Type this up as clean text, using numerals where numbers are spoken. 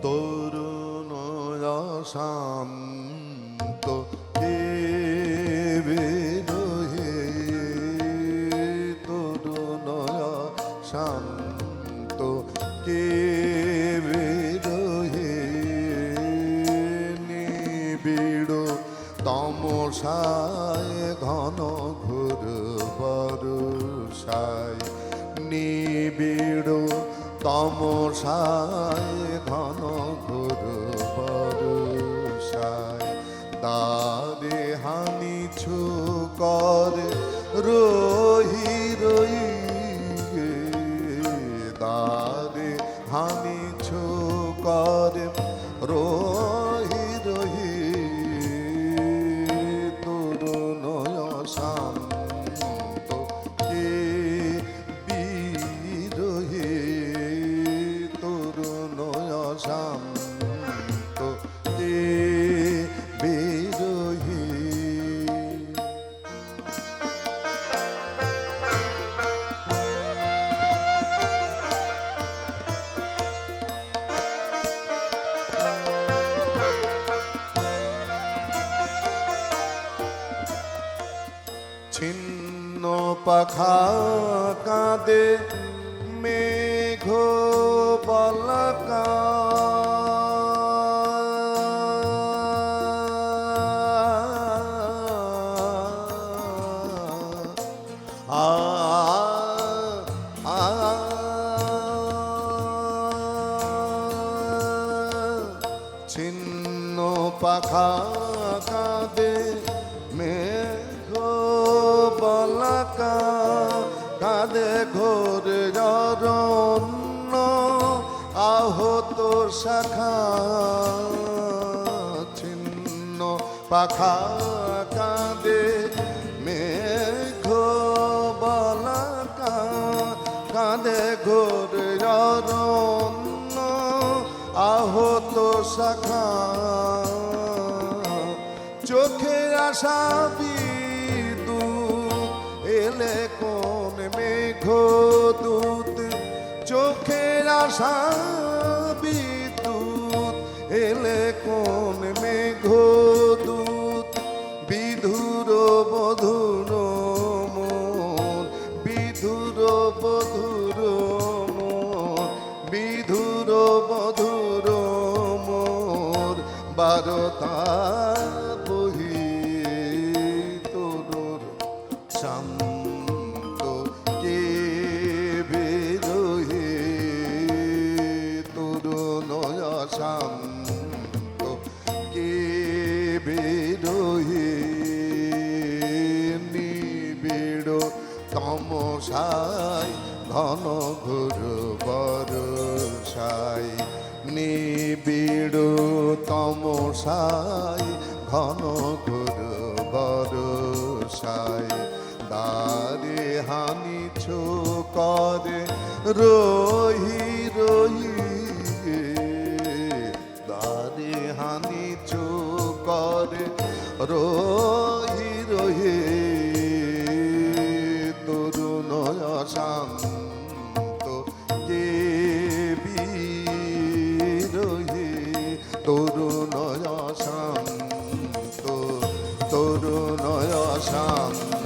তরুণ শান্ত কে বিরহে, তরুণ শান্ত কে বিরহে, নিবিড় তমসায় ঘন ঘোর বর্ষায়, নিবিড় তমসায় ঘন ঘোর বর্ষায়, দ্বারে হানিছু করে রহি রহি, দ্বারে হানিছু করে রহি রহি, তরুণ শান্ত কে বিরহে, তরুণ শান্ত কে বিরহে। ছিন্ন পাখা কাঁদে মেঘ বলকা, ছিন্ন পাখা কাঁদে মেঘ বলকা, কাঁদে ঘোর অরণ্য আহত শাখা, ছিন্ন পাখা কাঁদে মেঘ বলকা, কাঁদে ঘোর অরণ্য আহত শাখা, চোখের আশা বিদ্যুৎ এলে কোন মেঘদূত, চোখের আশা বিদ্যুৎ এলে কোন মেঘদূত, বিধুর বধুর মন, বিধুর বধুর মন, বিধুর বধুর মোর বারতা বহি, তরুণ শান্ত কে বিরহে, তরুণ শান্ত কে বিরহে, নিবিড় তমসায় ঘন ঘোর বর্ষায়, নিবিড় তমসায় ঘন ঘোর বর্ষায়, দ্বারে হানিছু করে রহি রহি, দ্বারে হানিছু করে রহি রহি, তরুণ শান্ত কে বিরহে, তরুণ শান্ত, তরুণ শান্ত।